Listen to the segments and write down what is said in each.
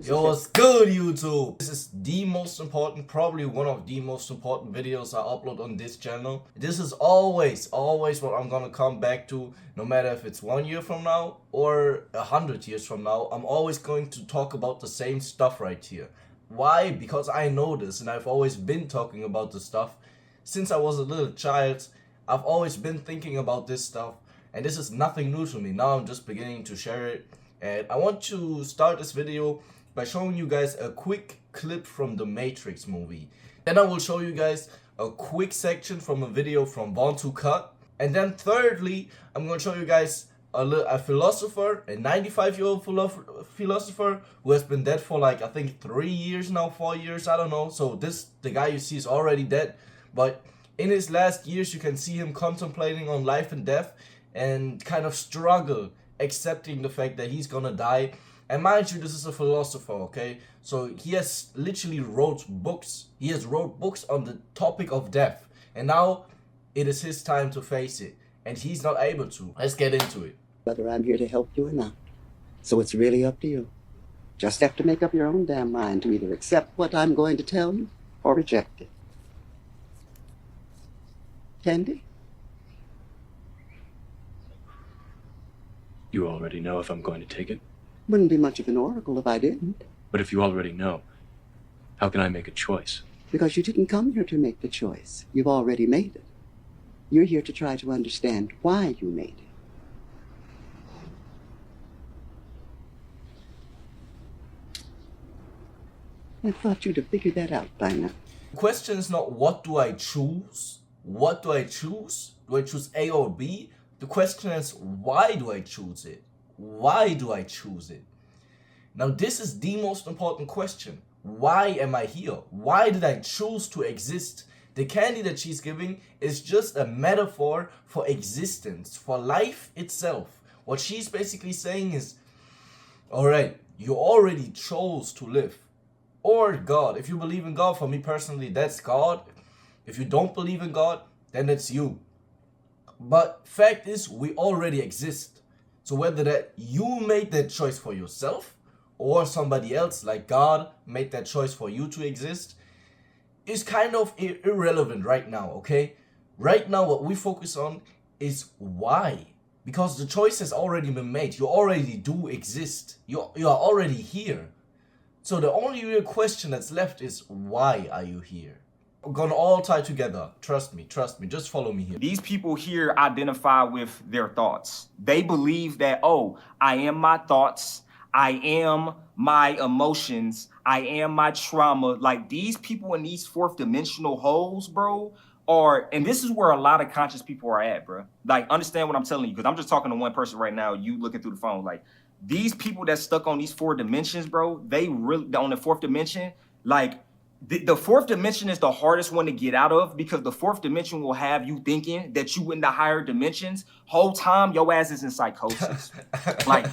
Yo, what's good, YouTube? This is the most important, probably one of the most important videos I upload on this channel. This is always what I'm gonna come back to, no matter if it's 1 year from now or 100 years from now. I'm always going to talk about the same stuff right here. Why? Because I know this, and I've always been talking about this stuff since I was a little child. I've always been thinking about this stuff, and this is nothing new to me. Now I'm just beginning to share it. And I want to start this video by showing you guys a quick clip from the Matrix movie. Then I will show you guys a quick section from a video from Born to Cut. And then thirdly, I'm going to show you guys a philosopher, a 95-year-old philosopher who has been dead for like, I think 3 years now, 4 years, I don't know. So the guy you see is already dead. But in his last years, you can see him contemplating on life and death and kind of struggle accepting the fact that he's gonna die. And mind you, this is a philosopher, okay? So he has literally wrote books. He has wrote books on the topic of death. And now it is his time to face it. And he's not able to. Let's get into it. Whether I'm here to help you or not. So it's really up to you. Just have to make up your own damn mind to either accept what I'm going to tell you or reject it. Candy? You already know if I'm going to take it. Wouldn't be much of an oracle if I didn't. But if you already know, how can I make a choice? Because you didn't come here to make the choice. You've already made it. You're here to try to understand why you made it. I thought you'd have figured that out by now. The question is not what do I choose? What do I choose? Do I choose A or B? The question is, why do I choose it? Why do I choose it? Now, this is the most important question. Why am I here? Why did I choose to exist? The candy that she's giving is just a metaphor for existence, for life itself. What she's basically saying is, alright, you already chose to live. Or God. If you believe in God, for me personally, that's God. If you don't believe in God, then it's you. But fact is, we already exist. So whether that you made that choice for yourself or somebody else like God made that choice for you to exist is kind of irrelevant right now, okay? Right now what we focus on is why. Because the choice has already been made. You already do exist. You are already here. So the only real question that's left is, why are you here? We're gonna all tie together. Trust me, just follow me here. These people here identify with their thoughts. They believe that, oh, I am my thoughts, I am my emotions, I am my trauma. Like, these people in these fourth dimensional holes, bro, and this is where a lot of conscious people are at, bro. Like, understand what I'm telling you, because I'm just talking to one person right now, you looking through the phone. Like, these people that's stuck on these four dimensions, bro, they really, on the fourth dimension, like, the fourth dimension is the hardest one to get out of, because the fourth dimension will have you thinking that you in the higher dimensions. Whole time, your ass is in psychosis. Like,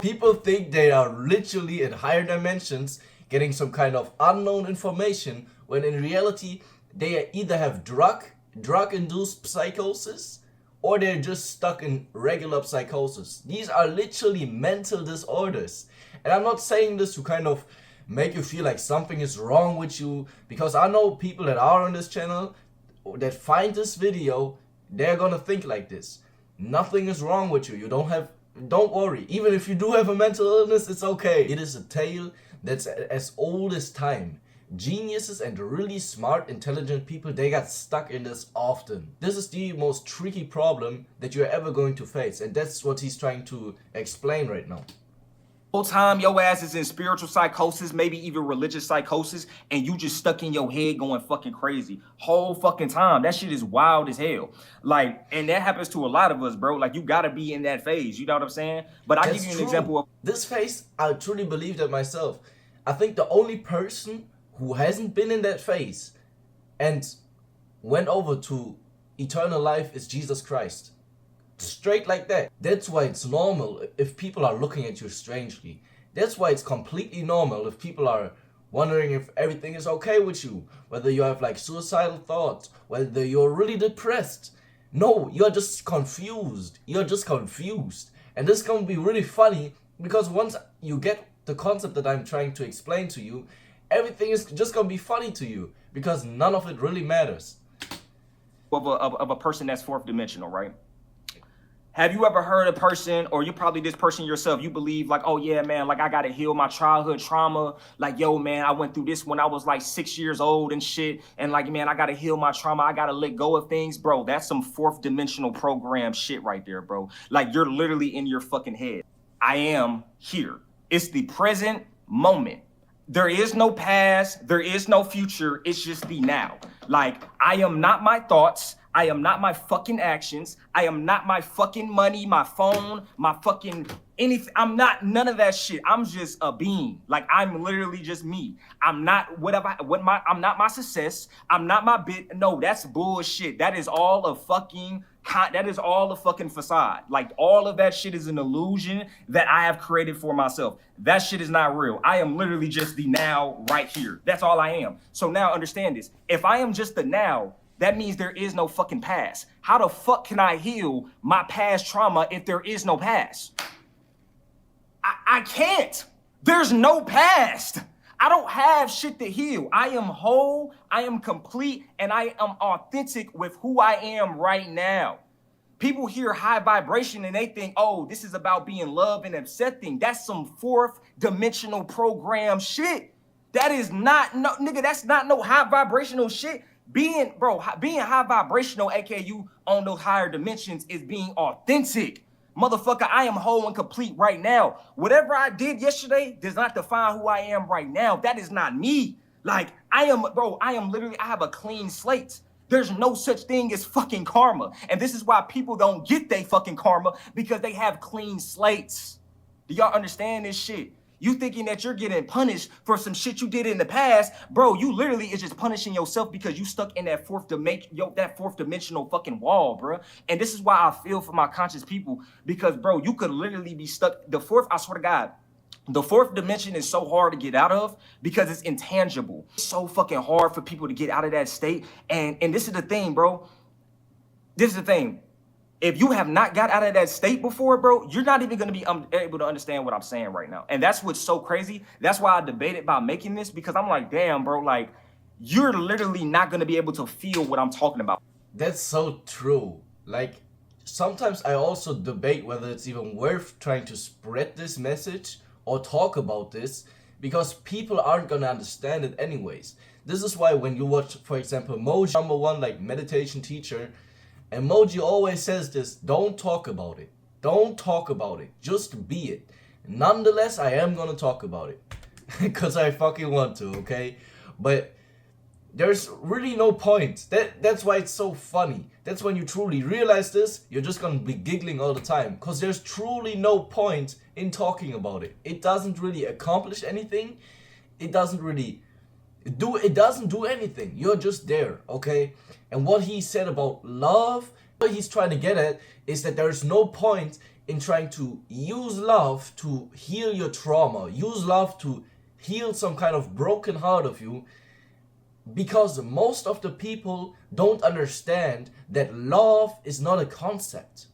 people think they are literally in higher dimensions getting some kind of unknown information, when in reality, they either have drug-induced psychosis, or they're just stuck in regular psychosis. These are literally mental disorders. And I'm not saying this to kind of make you feel like something is wrong with you, because I know people that are on this channel that find this video, they're gonna think like this. Nothing is wrong with you. Don't worry. Even if you do have a mental illness, it's okay. It is a tale that's as old as time. Geniuses and really smart, intelligent people, they got stuck in this often. This is the most tricky problem that you're ever going to face, and that's what he's trying to explain right now. whole time your ass is in spiritual psychosis, maybe even religious psychosis, and you just stuck in your head going fucking crazy whole fucking time. That shit is wild as hell. Like, and that happens to a lot of us, bro. Like, you gotta be in that phase, you know what I'm saying? But I'll give you an example of this phase. I truly believe that myself. I think the only person who hasn't been in that phase and went over to eternal life is Jesus Christ. Straight like that. That's why it's normal if people are looking at you strangely. That's why it's completely normal if people are wondering if everything is okay with you, whether you have like suicidal thoughts, whether you're really depressed. No, you're just confused. You're just confused. And this is gonna be really funny, because once you get the concept that I'm trying to explain to you, everything is just gonna be funny to you because none of it really matters. Of a person that's fourth dimensional, right? Have you ever heard a person, or you're probably this person yourself, you believe like, oh yeah, man, like I gotta heal my childhood trauma. Like, yo, man, I went through this when I was like 6 years old and shit. And like, man, I gotta heal my trauma. I gotta let go of things. Bro, that's some fourth dimensional program shit right there, bro. Like you're literally in your fucking head. I am here. It's the present moment. There is no past. There is no future. It's just the now. Like, I am not my thoughts. I am not my fucking actions. I am not my fucking money, my phone, my fucking anything. I'm not none of that shit. I'm just a being. Like, I'm literally just me. I'm not I'm not my success. I'm not my bit. No, that's bullshit. That is all a fucking facade. Like, all of that shit is an illusion that I have created for myself. That shit is not real. I am literally just the now right here. That's all I am. So now understand this. If I am just the now, that means there is no fucking past. How the fuck can I heal my past trauma if there is no past? I can't. There's no past. I don't have shit to heal. I am whole, I am complete, and I am authentic with who I am right now. People hear high vibration and they think, oh, this is about being loved and accepting. That's some fourth dimensional program shit. That is not, no, nigga, that's not no high vibrational shit. Being high vibrational, aka you on those higher dimensions, is being authentic. Motherfucker, I am whole and complete right now. Whatever I did yesterday does not define who I am right now. That is not me. Like, I am literally, I have a clean slate. There's no such thing as fucking karma. And this is why people don't get they fucking karma, because they have clean slates. Do y'all understand this shit? You thinking that you're getting punished for some shit you did in the past, bro, you literally is just punishing yourself because you stuck in that fourth dimensional fucking wall, bro. And this is why I feel for my conscious people, because, bro, you could literally be stuck. I swear to God, the fourth dimension is so hard to get out of because it's intangible. It's so fucking hard for people to get out of that state. And this is the thing, bro. This is the thing. If you have not got out of that state before, bro, you're not even going to be able to understand what I'm saying right now. And that's what's so crazy. That's why I debated about making this, because I'm like, damn, bro, like, you're literally not going to be able to feel what I'm talking about. That's so true. Like, sometimes I also debate whether it's even worth trying to spread this message or talk about this, because people aren't going to understand it anyways. This is why when you watch, for example, Moji, #1, like, meditation teacher, and Moji always says this: don't talk about it. Don't talk about it. Just be it. Nonetheless, I am gonna talk about it. Because I fucking want to, okay? But there's really no point. That's why it's so funny. That's when you truly realize this, you're just gonna be giggling all the time. Because there's truly no point in talking about it. It doesn't really accomplish anything. It doesn't do anything. You're just there, okay? And what he said about love, what he's trying to get at is that there's no point in trying to use love to heal your trauma, use love to heal some kind of broken heart of you, because most of the people don't understand that love is not a concept.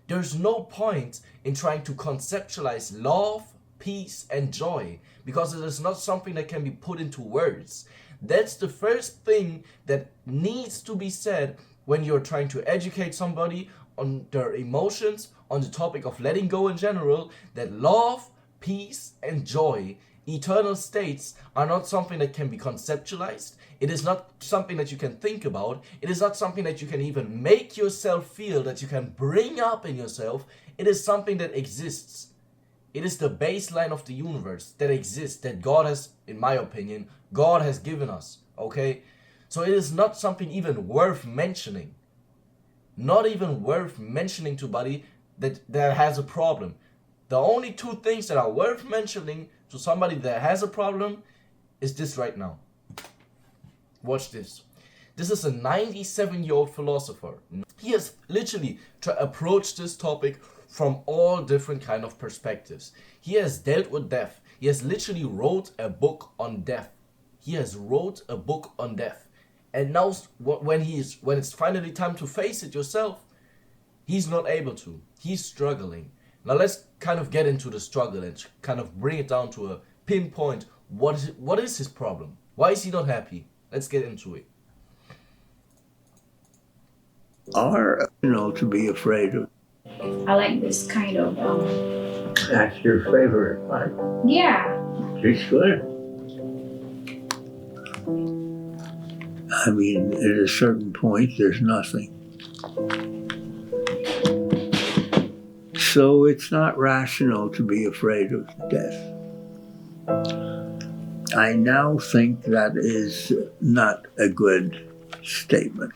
There's no point in trying to conceptualize love, peace, and joy, because it is not something that can be put into words. That's the first thing that needs to be said when you're trying to educate somebody on their emotions, on the topic of letting go in general, that love, peace, and joy, eternal states, are not something that can be conceptualized. It is not something that you can think about. It is not something that you can even make yourself feel, that you can bring up in yourself. It is something that exists. It is the baseline of the universe that exists, that God has, in my opinion, God has given us, okay? So it is not something even worth mentioning. Not even worth mentioning to somebody that has a problem. The only two things that are worth mentioning to somebody that has a problem is this right now. Watch this. This is a 97-year-old philosopher. He has literally approached this topic from all different kind of perspectives. He has dealt with death. He has literally wrote a book on death. He has wrote a book on death. And now when it's finally time to face it yourself, he's not able to. He's struggling. Now let's kind of get into the struggle and kind of bring it down to a pinpoint. What is his problem? Why is he not happy? Let's get into it. Are to be afraid of. I like this kind of, That's your favorite part. yeah. It's good. I mean, at a certain point, there's nothing. So it's not rational to be afraid of death. I now think that is not a good statement.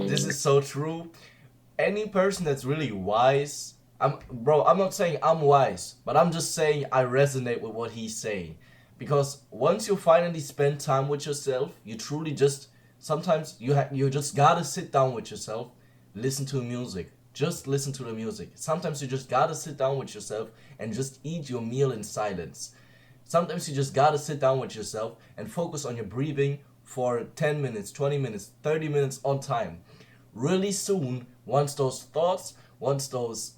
This is so true. Any person that's really wise, I'm not saying I'm wise, but I'm just saying I resonate with what he's saying. Because once you finally spend time with yourself, you truly just, sometimes you just gotta sit down with yourself, listen to music. Just listen to the music. Sometimes you just gotta sit down with yourself and just eat your meal in silence. Sometimes you just gotta sit down with yourself and focus on your breathing for 10 minutes, 20 minutes, 30 minutes on time. Really soon, once those thoughts, once those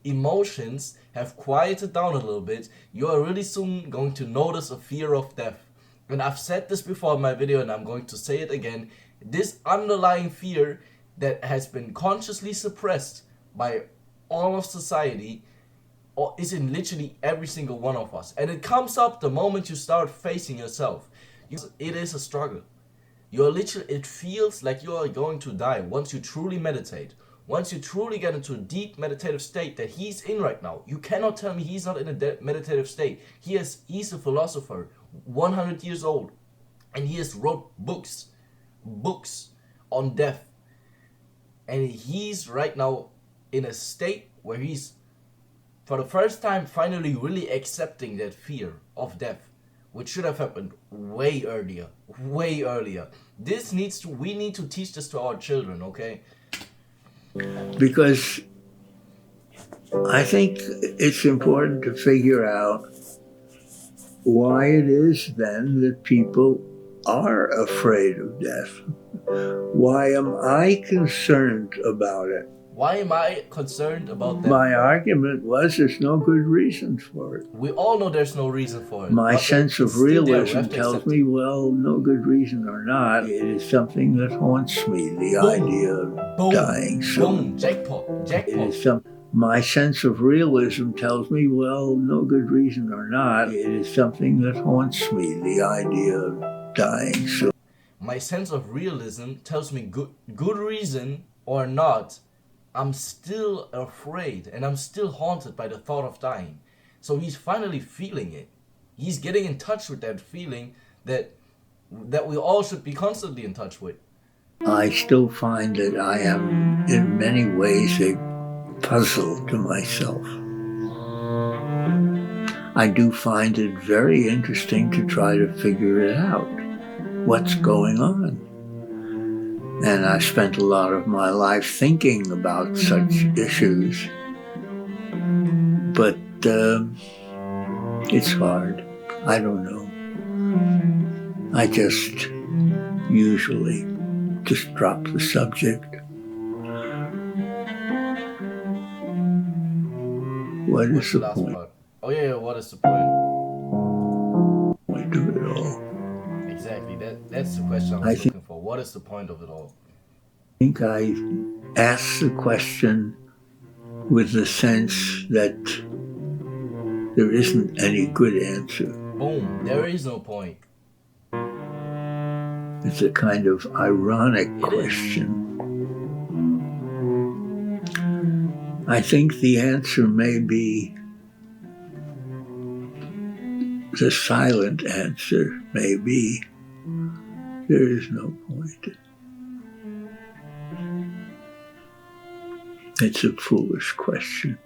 emotions have quieted down a little bit, you are really soon going to notice a fear of death. And I've said this before in my video and I'm going to say it again. This underlying fear that has been consciously suppressed by all of society or is in literally every single one of us. And it comes up the moment you start facing yourself. It is a struggle. You're literally, it feels like you are going to die once you truly meditate. Once you truly get into a deep meditative state that he's in right now. You cannot tell me he's not in a meditative state. He's a philosopher, 100 years old. And he has wrote books on death. And he's right now in a state where he's, for the first time, finally really accepting that fear of death, which should have happened way earlier. We need to teach this to our children, okay? Because I think it's important to figure out why it is then that people are afraid of death. Why am I concerned about it? Why am I concerned about that? My argument was there's no good reason for it. We all know there's no reason for it. My but sense of it's still there. We realism have to tells accept me, it. well, no good reason or not, it is something that haunts me, the idea of dying soon. Boom, jackpot. It is my sense of realism tells me, well, no good reason or not, it is something that haunts me, the idea of dying soon. My sense of realism tells me good reason or not, I'm still afraid and I'm still haunted by the thought of dying. So he's finally feeling it. He's getting in touch with that feeling that we all should be constantly in touch with. I still find that I am in many ways a puzzle to myself. I do find it very interesting to try to figure it out. What's going on? And I spent a lot of my life thinking about such issues. But it's hard. I don't know. I just usually just drop the subject. What What's is the the last point? part? Oh yeah, what is the point? Point of it all? Exactly, that's the question I was I think- looking for. What is the point of it all? I think I asked the question with the sense that there isn't any good answer. Boom, there is no point. It's a kind of ironic It is. question. I think the answer may be the silent answer may be there is no point. It's a foolish question.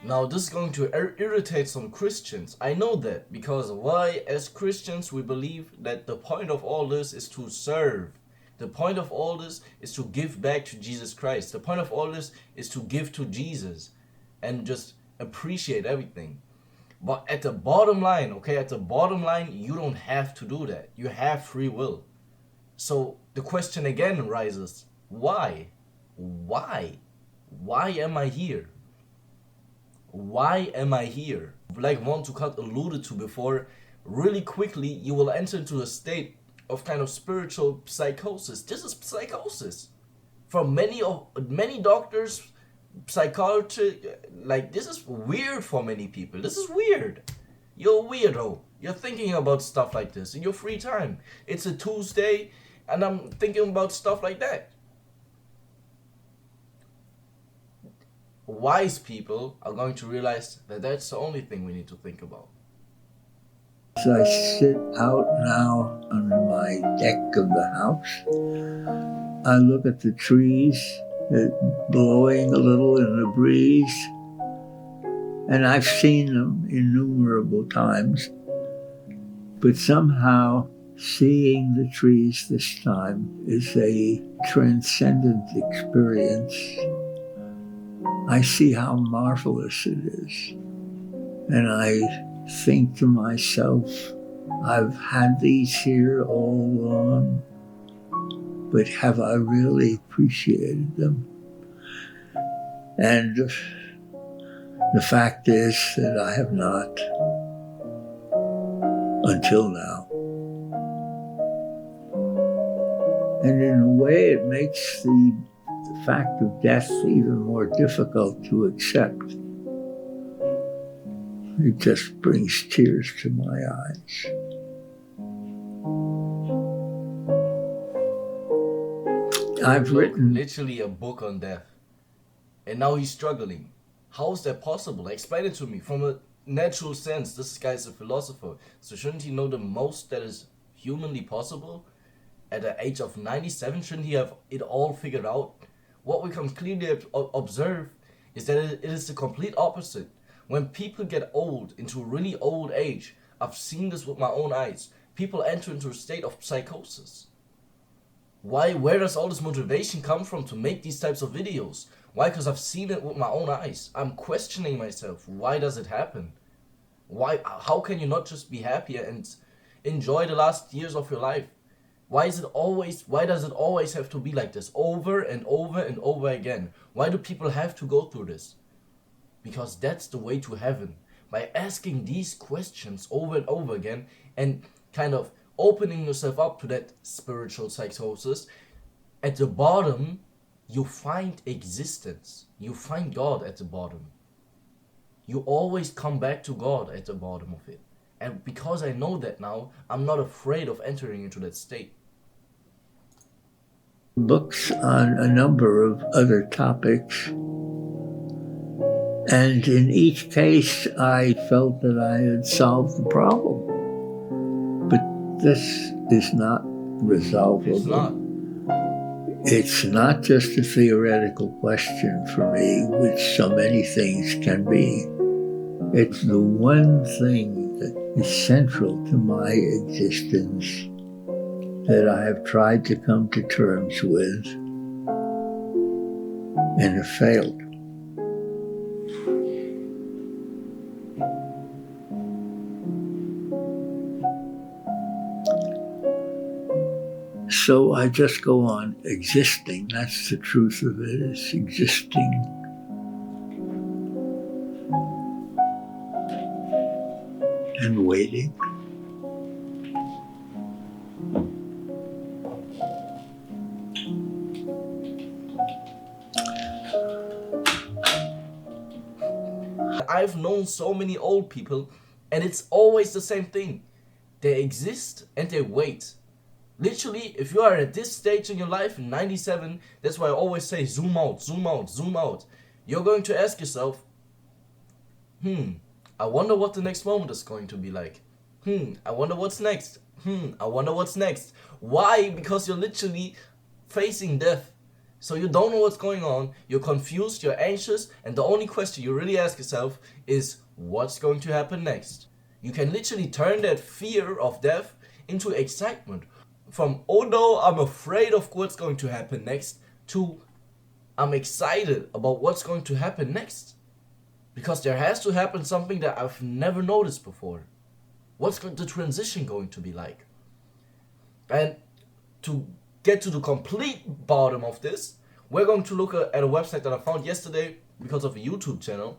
Now this is going to irritate some Christians. I know that, because why, as Christians, we believe that the point of all this is to serve. The point of all this is to give back to Jesus Christ. The point of all this is to give to Jesus and just appreciate everything. But at the bottom line, okay, at the bottom line, you don't have to do that. You have free will. So the question again rises, why? Why? why am I here? Why am I here? Like Von Tukat alluded to before, really quickly you will enter into a state of kind of spiritual psychosis. This is psychosis. For many doctors, psychiatrists, like this is weird for many people. This is weird. You're a weirdo. You're thinking about stuff like this in your free time. It's a Tuesday and I'm thinking about stuff like that. Wise people are going to realize that that's the only thing we need to think about. As I sit out now on my deck of the house, I look at the trees blowing a little in the breeze, and I've seen them innumerable times, but somehow seeing the trees this time is a transcendent experience. I see how marvelous it is, and I think to myself, I've had these here all along, but have I really appreciated them? And the fact is that I have not, until now. And in a way, it makes the fact of death even more difficult to accept. It just brings tears to my eyes. I've written literally a book on death, and now he's struggling. How is that possible? Explain it to me from a natural sense. This guy's a philosopher, so shouldn't he know the most that is humanly possible? At the age of 97, shouldn't he have it all figured out? What we can clearly observe is that it is the complete opposite. When people get old, into a really old age, I've seen this with my own eyes, people enter into a state of psychosis. Why? Where does all this motivation come from to make these types of videos? Why? Because I've seen it with my own eyes. I'm questioning myself. Why does it happen? Why? How can you not just be happier and enjoy the last years of your life? Why does it always have to be like this over and over and over again? Why do people have to go through this? Because that's the way to heaven. By asking these questions over and over again and kind of opening yourself up to that spiritual psychosis, at the bottom, you find existence. You find God at the bottom. You always come back to God at the bottom of it. And because I know that now, I'm not afraid of entering into that state. Books on a number of other topics, and in each case I felt that I had solved the problem. But this is not resolvable. It's not. It's not just a theoretical question for me, which so many things can be. It's the one thing that is central to my existence that I have tried to come to terms with and have failed. So I just go on existing. That's the truth of it, is existing. And waiting. I've known so many old people, and it's always the same thing. They exist and they wait. Literally, if you are at this stage in your life, in 97, that's why I always say zoom out, zoom out, zoom out. You're going to ask yourself, I wonder what the next moment is going to be like. I wonder what's next. I wonder what's next. Why? Because you're literally facing death. So you don't know what's going on, you're confused, you're anxious, and the only question you really ask yourself is, what's going to happen next? You can literally turn that fear of death into excitement. From, oh no, I'm afraid of what's going to happen next, to, I'm excited about what's going to happen next. Because there has to happen something that I've never noticed before. What's the transition going to be like? And to get to the complete bottom of this, we're going to look at a website that I found yesterday because of a YouTube channel.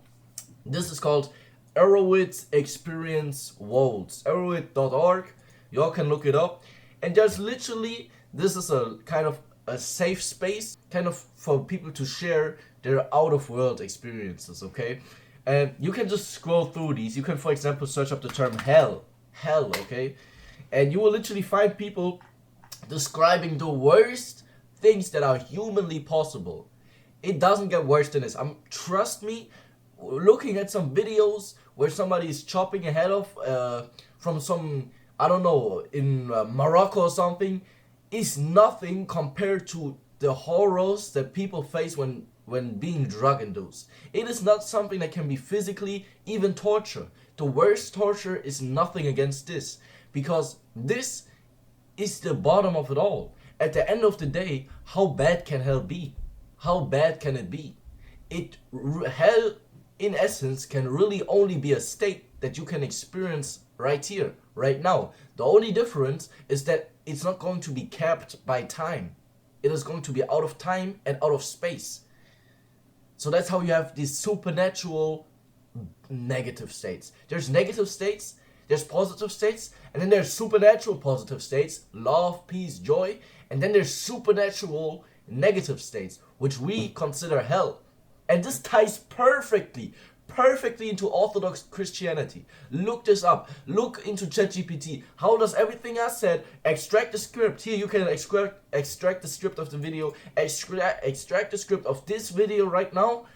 This is called Erowid Experience Worlds, erowid.org. Y'all can look it up. And there's literally, this is a kind of a safe space, kind of for people to share their out-of-world experiences, okay? And you can just scroll through these. You can, for example, search up the term hell, okay? And you will literally find people describing the worst things that are humanly possible. It doesn't get worse than this. Trust me, looking at some videos where somebody is chopping a head off from some, I don't know, in Morocco or something, is nothing compared to the horrors that people face when being drug induced. It is not something that can be physically, even torture. The worst torture is nothing against this, because this is the bottom of it all. At the end of the day, how bad can hell be? How bad can it be? Hell, in essence, can really only be a state that you can experience right here, right now. The only difference is that it's not going to be capped by time. It is going to be out of time and out of space. So that's how you have these supernatural negative states. There's negative states, there's positive states, and then there's supernatural positive states, love, peace, joy, and then there's supernatural negative states, which we consider hell. And this ties perfectly into Orthodox Christianity. Look this up. Look into ChatGPT. How does everything I said, extract the script. Here you can extract the script of the video, extract the script of this video right now,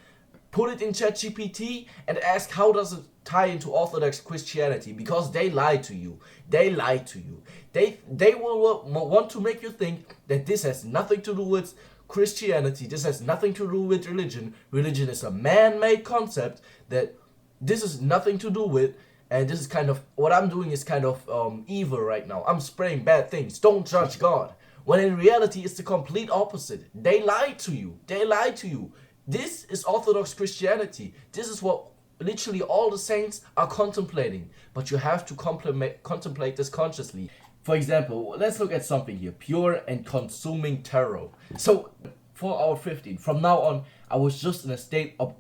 put it in ChatGPT and ask how does it tie into Orthodox Christianity, because they lie to you. They lie to you. They will want to make you think that this has nothing to do with Christianity. This has nothing to do with religion. Religion is a man-made concept that this is nothing to do with, and this is kind of, what I'm doing is kind of evil right now. I'm spraying bad things. Don't judge God. When in reality, it's the complete opposite. They lie to you. They lie to you. This is Orthodox Christianity. This is what literally all the saints are contemplating. But you have to contemplate this consciously. For example, let's look at something here. Pure and consuming terror. So, 4 hour 15. From now on, I was just in a state of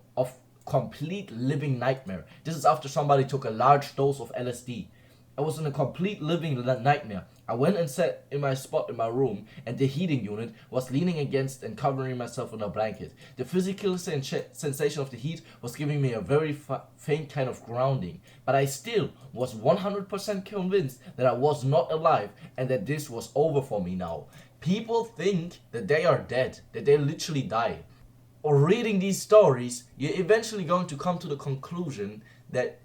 complete living nightmare. This is after somebody took a large dose of LSD. I was in a complete living nightmare. I went and sat in my spot in my room, and the heating unit was leaning against and covering myself in a blanket. The physical sensation of the heat was giving me a very faint kind of grounding, but I still was 100% convinced that I was not alive and that this was over for me now. People think that they are dead, that they literally die. Or reading these stories, you're eventually going to come to the conclusion that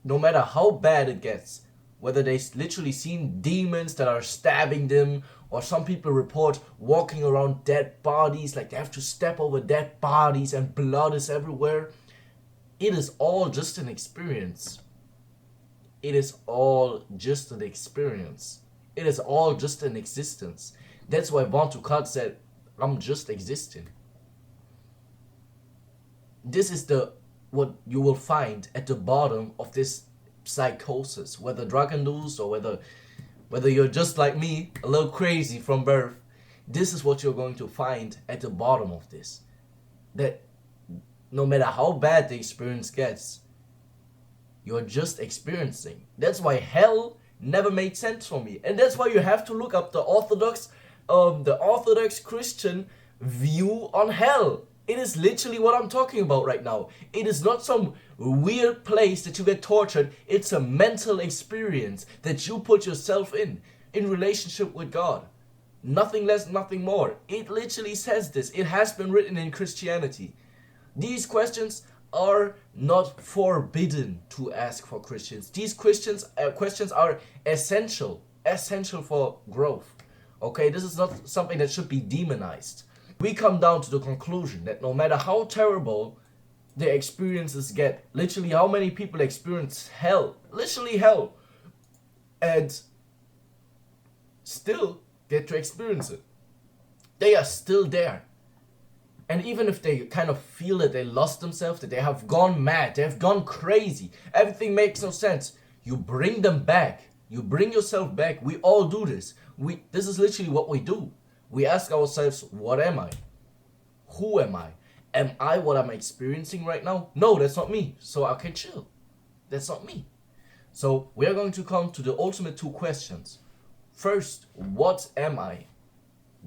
no matter how bad it gets, whether they literally seen demons that are stabbing them, or some people report walking around dead bodies, like they have to step over dead bodies and blood is everywhere, it is all just an experience. It is all just an experience. It is all just an existence. That's why Von Tukat said, I'm just existing. This is what you will find at the bottom of this psychosis, whether drug induced or whether you're just like me, a little crazy from birth. This is what you're going to find at the bottom of this. That no matter how bad the experience gets, you're just experiencing. That's why hell never made sense for me, and that's why you have to look up the Orthodox Christian view on hell. It is literally what I'm talking about right now. It is not some weird place that you get tortured. It's a mental experience that you put yourself in relationship with God. Nothing less, nothing more. It literally says this. It has been written in Christianity. These questions are not forbidden to ask for Christians. These questions are essential for growth. Okay, this is not something that should be demonized. We come down to the conclusion that no matter how terrible the experiences get, literally how many people experience hell, literally hell, and still get to experience it. They are still there. And even if they kind of feel that they lost themselves, that they have gone mad, they have gone crazy, everything makes no sense, you bring them back. You bring yourself back. We all do this. This is literally what we do. We ask ourselves, what am I? Who am I? Am I what I'm experiencing right now? No, that's not me. So I can chill. That's not me. So we are going to come to the ultimate two questions. First, what am I?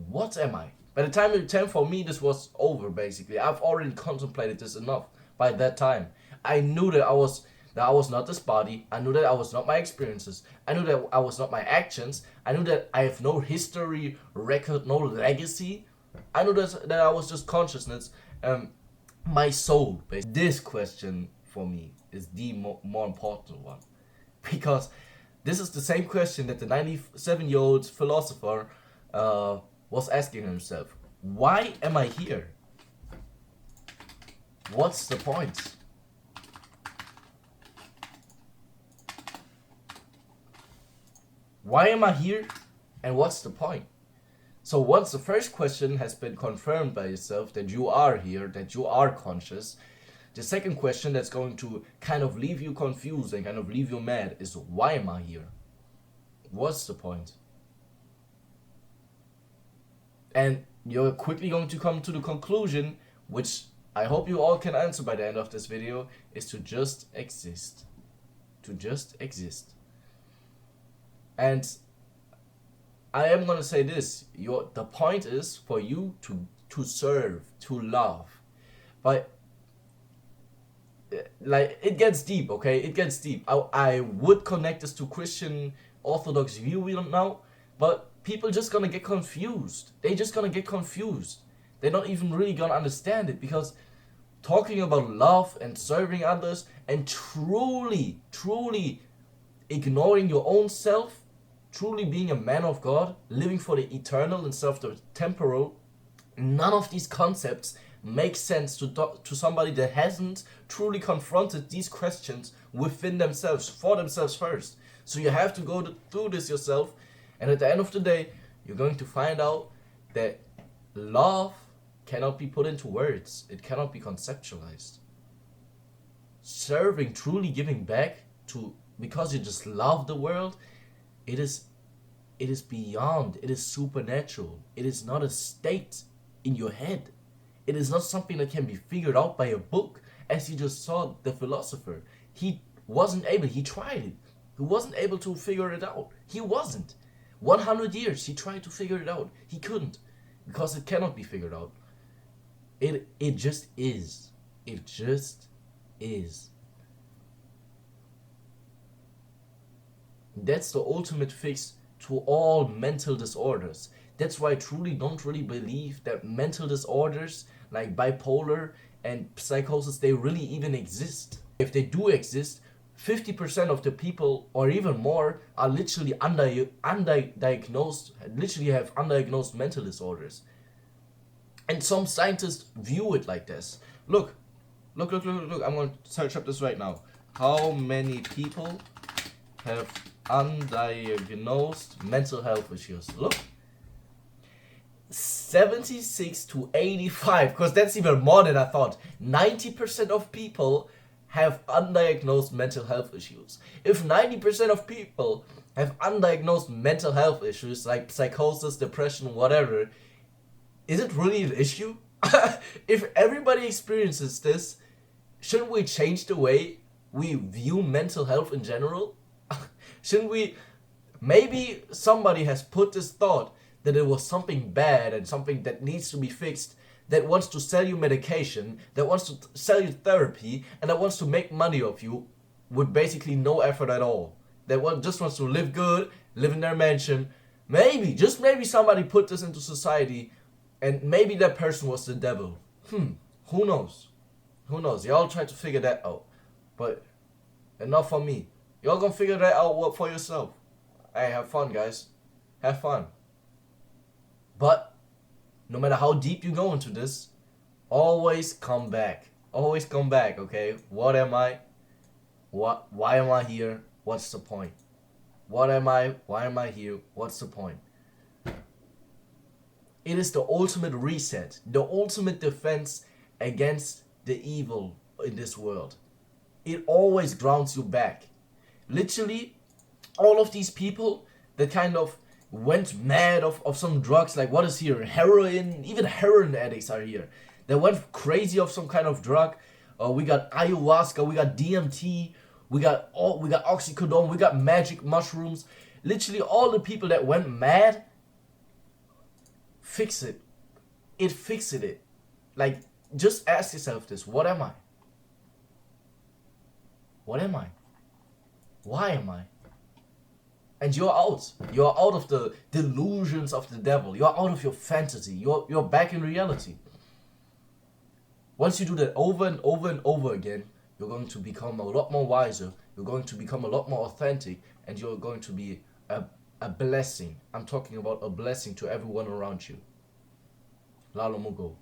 What am I? By the time it 10 for me, this was over basically. I've already contemplated this enough by that time. I knew that I was not this body. I knew that I was not my experiences. I knew that I was not my actions. I knew that I have no history, record, no legacy. I knew that I was just consciousness, my soul. This question for me is the more important one. Because this is the same question that the 97-year-old philosopher was asking himself. Why am I here? What's the point? Why am I here? And what's the point? So once the first question has been confirmed by yourself that you are here, that you are conscious, the second question that's going to kind of leave you confused and kind of leave you mad is, why am I here? What's the point? And you're quickly going to come to the conclusion, which I hope you all can answer by the end of this video, is to just exist. To just exist. And I am gonna say this, the point is for you to serve, to love. But like, it gets deep, okay? It gets deep. I would connect this to Christian Orthodox view now, but people just gonna get confused. They just gonna get confused. They're not even really gonna understand it, because talking about love and serving others and truly ignoring your own self, truly being a man of God, living for the eternal instead of the temporal, none of these concepts make sense to somebody that hasn't truly confronted these questions within themselves, for themselves first. So you have to go through this yourself, and at the end of the day, you're going to find out that love cannot be put into words. It cannot be conceptualized. Serving, truly giving back because you just love the world, it is beyond, it is supernatural. It is not a state in your head. It is not something that can be figured out by a book, as you just saw the philosopher. He wasn't able, he tried it. He wasn't able to figure it out. He wasn't. 100 years he tried to figure it out. He couldn't, because it cannot be figured out. It just is. It just is. That's the ultimate fix to all mental disorders. That's why I truly don't really believe that mental disorders like bipolar and psychosis, they really even exist. If they do exist, 50% of the people or even more are literally undiagnosed, literally have undiagnosed mental disorders. And some scientists view it like this. Look. I'm going to search up this right now. How many people have undiagnosed mental health issues? Look. 76 to 85, because that's even more than I thought. 90% of people have undiagnosed mental health issues. If 90% of people have undiagnosed mental health issues like psychosis, depression, whatever, is it really an issue? If everybody experiences this, shouldn't we change the way we view mental health in general? Shouldn't we? Maybe somebody has put this thought that it was something bad and something that needs to be fixed, that wants to sell you medication, that wants to sell you therapy, and that wants to make money off you with basically no effort at all. That just wants to live good, live in their mansion. Maybe, just maybe somebody put this into society, and maybe that person was the devil. Who knows? Who knows? Y'all try to figure that out. But enough for me. Y'all gonna figure that out for yourself. Hey, have fun, guys. Have fun. But no matter how deep you go into this, always come back. Always come back, okay? What am I? Why am I here? What's the point? What am I? Why am I here? What's the point? It is the ultimate reset, the ultimate defense against the evil in this world. It always grounds you back. Literally, all of these people that kind of went mad of some drugs, like what is here? Heroin, even heroin addicts are here. They went crazy of some kind of drug. We got ayahuasca, we got DMT, we got oxycodone, we got magic mushrooms. Literally all the people that went mad, fix it. It fixed it. Like, just ask yourself this: what am I? What am I? Why am I? And you're out. You're out of the delusions of the devil. You're out of your fantasy. You're back in reality. Once you do that over and over and over again, you're going to become a lot more wiser. You're going to become a lot more authentic, and you're going to be a blessing. I'm talking about a blessing to everyone around you. Lalo Mugo.